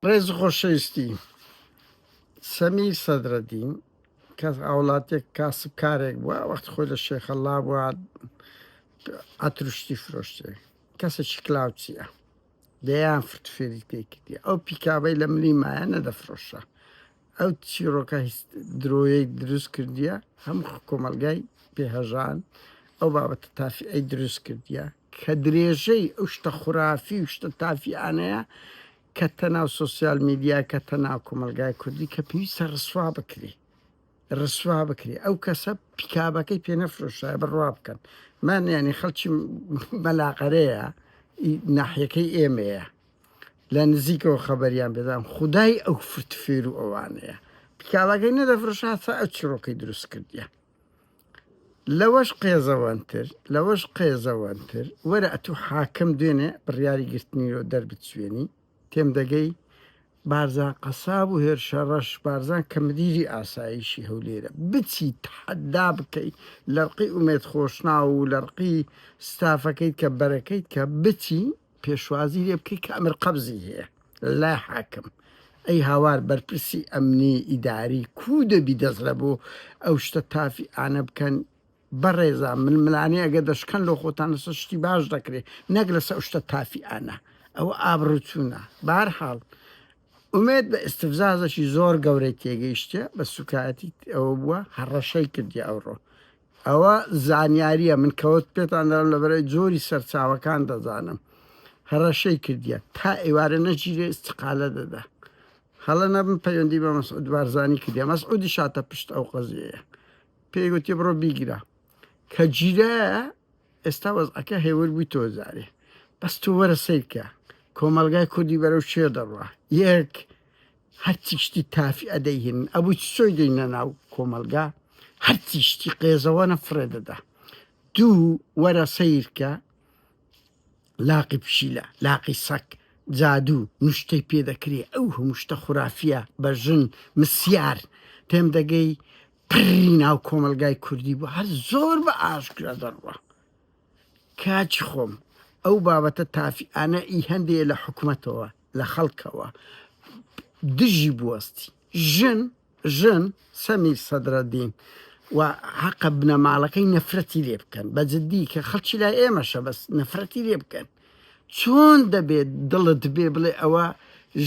ڕێز خۆشەویستی سەمیر سەدرەدین کەس ئاوڵاتێک کاسبکارێک بووە وەختی خۆی لە شێخەڵا بووە ئەتروشتی فرۆشتێ کەسێکی کلااوچیە دەیان فرتفێری پێکردی ئەو پیکابەی لە ملی مایە نەدەفرۆشە ئەو چیرۆکە درۆیەی دروست کردیە هەموو کۆمەلگای پێهەژان ئەو بابەتە تافی دروست کردیە کە درێژەی ئەو شتە خوراافی و شتە تافیانەیە کە تەناو سوسیال میدیا کە تەناو کۆمەلگای کوردی کە پێویستە ڕسوا بکری ئەو کەسە پیکابەکەی پێ نەفرۆشایە بڕوا بکەن من ینی خەڵکی مەلاقەرەیە ناحیەکەی ئێمەیە لە نزیکەوە خەبەریان بێدام خودای ئەو فرتفێر و ئەوانەیە پیکابەکەی نەدەفرۆشاتە ئەو چیرۆکەی دروست کردیە لەوەش قێزەوەنتر وەرە ئەتو حاکم دوێنێ بڕیاری گرتنیەوە دەربچوێنی تێم دەگەی بارزان قەساب و هێرشە ڕەش بارزان کە مدیری ئاسایشی هەولێرە بچی تحەدا بکەی لەرقی ئومێد خۆشنا و لەرقی ستافەکەیت کە بەرەکەیت کە بچی پێشوازی لێ بکەی کە ئەمر قەبزی هەیە لای حاکم ئەی هاوار بەرپرسی ئەمنی ئیداری کو دەبی دەست بۆ ئەو شتە تافی ئانە بکەن بەڕێزە ململانێ ئەگە دەشکەن لە خۆتان لەسەر شتی باش دەکرێت نەک لەسەر ئەو شتە تافی ئانە ئەوە ئابڕوچوونە بارحاڵ ئومێد بە ئستفزازەشی زۆر گەورەی تێگەیشتە بە سوکایەتی ئەوە بووە هەڕەشەی کردی ئەوڕۆ ئەوە زانیاریە من کەوت پێتان دەڵێم لەبەرەوەی جۆری سەرچاوەکان دەزانم هەڕەشەی کردیە تا ئێوارە نەگیرێ ئیستیقالە دەدا هەڵە نەبم پەیوەندی بە مەسعود بارزانی کردی مەسعودی شاتە پشت ئەو قەزیەیە پێی گوتی بڕۆ بیگرە کە گیرایە ئێستا وەزعەکە هێور بووی تۆزارێ بەس تو وەرە سیرکە کۆمەلگای کوردی بەرەو شێ دەڕوە یەک هەرچی شتی تافی ئەدەیهێن ئەبوو چۆی دەینە ناو کۆمەلگا هەرچی شتی قێزەوە نەفرێ دەدا دوو وەرە سیرکە لاقی پشیلە لاقی سەک جادوو نوشتەی پێدەکرێ ئەو هەموو شتە خوراافیە بەژن مسیار پێم دەگەی پڕی ناو کۆمەلگای کوردی بوو هەر زۆر بە ئاشکرا دەڕوە کاچی خۆم ئەو بابەتە تافیانە ئی هەندێک لە حکوومەتەوە لە خەڵکەوە دژی بوەستی ژن سەمیر سەدرەدین و حەقە بنەماڵەکەی نەفرەتی لێ بکەن بەجددی کە خەڵکی لای ئێمەشە بەس نەفرەتی لێ بکەن چۆن دەبێت دڵت بێ بڵێ ئەوە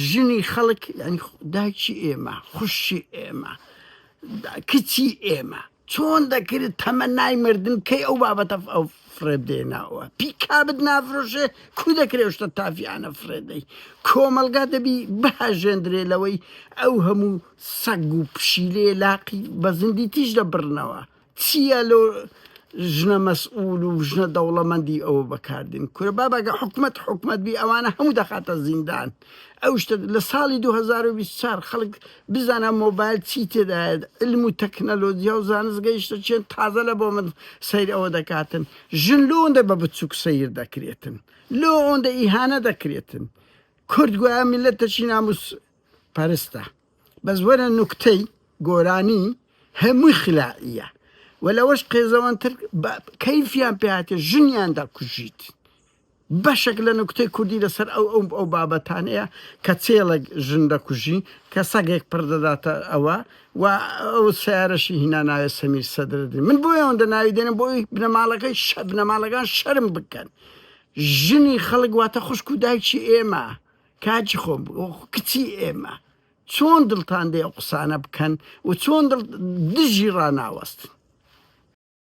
ژنی خەڵک ینی دایکی ئێمە خوشی ئێمە کچی ئێمە چۆن دەکرێت تەمەنای مردن کەی ئەو بابەتە ئەو فرێب دێناوە پیکابت نافرۆشێ کو دەکرێت شتە تافیانە فرێدەی کۆمەلگا دەبی بەهاژێندرێ لەوەی ئەو هەموو سەگ و پشیلێ لاقی بە زندی تیش دەبڕنەوە چییە لۆ ژنە مەسئول و ژنە دەوڵەمەندی ئەوە بەکاردن کورە بابەگە حکومەت بی ئەوانە هەموو دەخاتە زیندان ئەو شتە لە ساڵی 2024 خەڵک بزانە مۆبایل چی تێدایێت علم و تەکنەلۆجیا و زانستگەیشتە چێن تازە لە بۆ من سەیر ئەوە دەکاتن ژن لۆ ئەوەندە بە بچووک سەیر دەکرێتن لۆ ئەوەندە ئیهانە دەکرێتن کورد گویا میلەتەشی ناموس پەرستە بەس وەرە نوکتەی گۆرانی هەمووی خلاعیە وەلەوەش قێزەوەنتر کەیفیان پێهاتێ ژنیان دەکوژیت بەشێک لە نوکتەی کوردی لەسەر ئەو بابەتانەیە کە چێڵێک ژن دەکوژی کە سەگێک پڕ دەداتە ئەوە و ئەو سیارەشی هینا ناوێ سەمیر سەدرەدین من بۆی ئەوەندە ناوی دێنم بۆی بنەماڵەکان شەرم بکەن ژنی خەڵک واتە خوشک و دایکی ئێمە کاچی خۆم کچی ئێمە چۆن دڵتان دێ ئەو قسانە بکەن و چۆن دژی ڕناوەستن